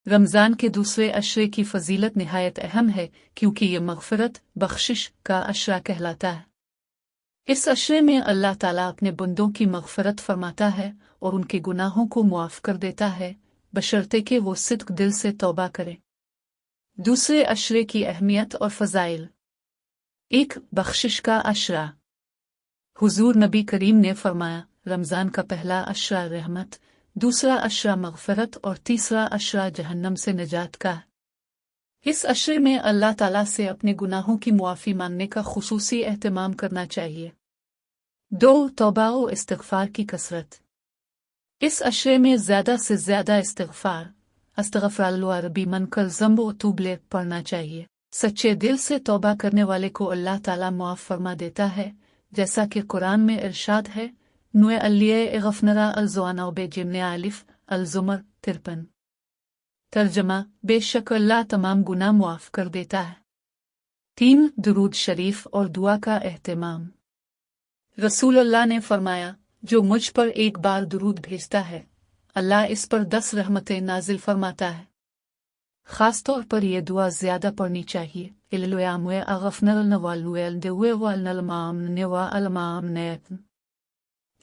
रमज़ान के दूसरे अशरे की फजीलत निहायत अहम है क्योंकि ये मग़फ़िरत बख्शिश का अशरा कहलाता है। इस अशरे में अल्लाह ताला अपने बंदों की मग़फ़िरत फरमाता है और उनके गुनाहों को मुआफ़ कर देता है बशर्ते कि वो सिद्क़ दिल से तौबा करें। दूसरे अशरे की अहमियत और फ़ज़ाइल। 1. बख्शिश का अशरा। हुज़ूर नबी करीम ने फरमाया, रमज़ान का पहला अशरा रहमत, दूसरा अशरा मग़फ़िरत और तीसरा अशरा जहन्नम से निजात का। इस अशरे में अल्लाह ताला से अपने गुनाहों की मुआफ़ी मांगने का ख़ुसूसी एहतमाम करना चाहिए। 2. तौबा और इस्तिग़फ़ार की कसरत। इस अशरे में ज़्यादा से ज़्यादा इस्तिग़फ़ार अस्तग़फ़िरुल्लाह रब्बी मन कल ज़ंब व तूब ले पढ़ना चाहिए। सच्चे दिल से तौबा करने वाले को अल्लाह ताला मुआफ़ फरमा देता है, जैसा कि कुरान में इरशाद है, नुए अल्लिये गफ़नरा अल-ज़वाना बेजिम्ने आलिफ अल-ज़ुमर 53। तर्जमा, बेशक अल्लाह तमाम गुनाह मुआफ़ कर देता है। 3. दुरूद शरीफ और दुआ का एहतमाम। रसूलुल्लाह ने फरमाया, जो मुझ पर एक बार दुरूद भेजता है, अल्लाह इस पर 10 रहमतें नाजिल फरमाता है। ख़ास तौर पर यह दुआ ज़्यादा पढ़नी चाहिए।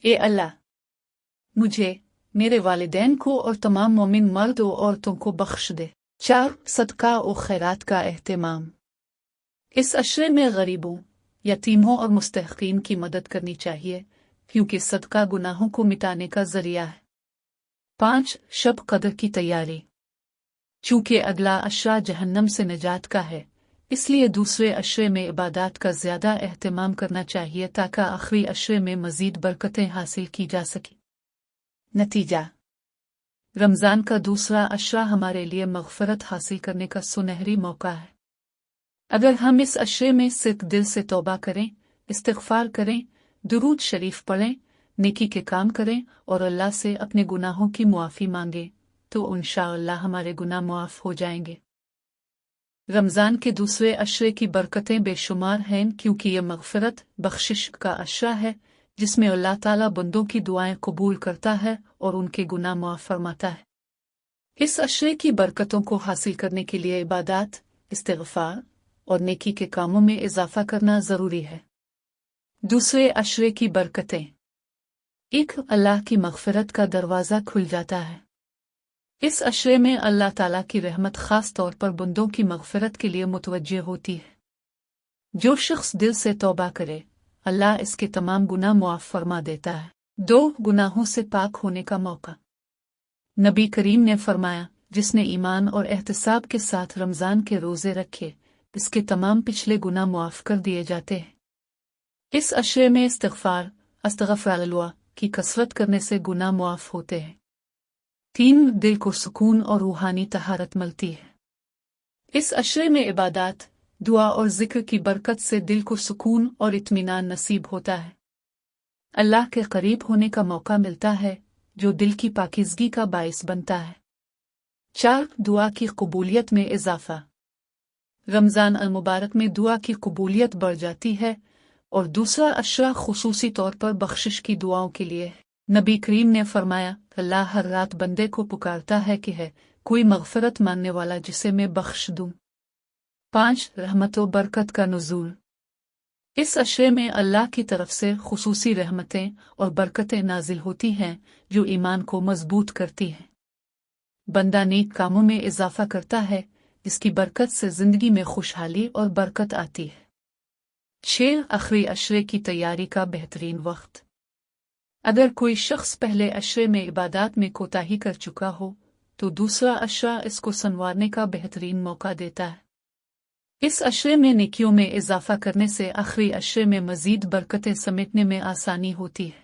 ए अल्लाह, मुझे, मेरे वालिदैन को और तमाम मोमिन मर्द और औरतों को बख्श दे। 4. सदका और खैरात का एहतमाम। इस अशरे में गरीबों, यतीमों और मुस्तहक़ीन की मदद करनी चाहिए क्योंकि सदका गुनाहों को मिटाने का ज़रिया है। 5. शब कदर की तैयारी। चूँकि अगला अशरा जहन्नम से निजात का है, इसलिए दूसरे अशरे में इबादत का ज़्यादा एहतमाम करना चाहिए ताकि आखिरी अशरे में मज़ीद बरकतें हासिल की जा सकें। नतीजा, रमज़ान का दूसरा अशरा हमारे लिए मग़फ़िरत हासिल करने का सुनहरी मौका है। अगर हम इस अशरे में सिर्फ़ दिल से तौबा करें, इस्तिग़फ़ार करें, दुरूद शरीफ पढ़ें, नेकी के काम करें और अल्लाह से अपने गुनाहों की मुआफ़ी मांगें, तो इंशाअल्लाह हमारे गुनाह मुआफ़ हो जाएंगे। रमज़ान के दूसरे अशरे की बरकतें बेशुमार हैं क्योंकि यह मग़फ़िरत बख्शिश का अशरा है जिसमें अल्लाह ताला बंदों की दुआएं कबूल करता है और उनके गुनाह मुआफ़ फरमाता है। इस अशरे की बरकतों को हासिल करने के लिए इबादत, इस्तिग़फ़ार और नेकी के कामों में इजाफ़ा करना ज़रूरी है। दूसरे अशरे की बरकतें। 1. अल्लाह की मग़फ़िरत का दरवाज़ा खुल जाता है। इस अशरे में अल्लाह ताला की रहमत ख़ास तौर पर बंदों की मग़फ़िरत के लिए मुतवज्जे होती है। जो शख्स दिल से तौबा करे, अल्लाह इसके तमाम गुनाह मुआफ़ फरमा देता है। 2. गुनाहों से पाक होने का मौका। नबी करीम ने फरमाया, जिसने ईमान और एहतिसाब के साथ रमज़ान के रोज़े रखे, इसके तमाम पिछले गुनाह मुआफ़ कर दिए जाते हैं। इस अशरे में इस्तिग़फ़ार अस्तग़फ़िरुल्लाह की कसरत करने से गुनाह मुआफ़ होते हैं। 3. दिल को सुकून और रूहानी तहारत मिलती है। इस अशरे में इबादत, दुआ और ज़िक्र की बरकत से दिल को सुकून और इत्मीनान नसीब होता है। अल्लाह के करीब होने का मौका मिलता है जो दिल की पाकीज़गी का बाइस बनता है। 4. दुआ की कबूलियत में इजाफ़ा। रमज़ान अल मुबारक में दुआ की कबूलियत बढ़ जाती है और दूसरा अशरा ख़ुसूसी तौर पर बख्शिश की दुआओं के लिए है। नबी करीम ने फरमाया, अल्लाह हर रात बंदे को पुकारता है कि है कोई मग़फ़िरत मांगने वाला जिसे मैं बख्श दूँ। 5. रहमत व बरकत का नुज़ूल। इस अशरे में अल्लाह की तरफ से ख़ुसूसी रहमतें और बरकतें नाजिल होती हैं जो ईमान को मज़बूत करती हैं। बंदा नेक कामों में इजाफ़ा करता है जिसकी बरकत से ज़िंदगी में खुशहाली और बरकत आती है। 6. आखिरी अशरे की तैयारी का बेहतरीन वक्त। अगर कोई शख्स पहले अशरे में इबादत में कोताही कर चुका हो, तो दूसरा अशरा इसको संवारने का बेहतरीन मौका देता है। इस अशरे में नेकियों में इजाफ़ा करने से आखिरी अशरे में मज़ीद बरकतें समेटने में आसानी होती है।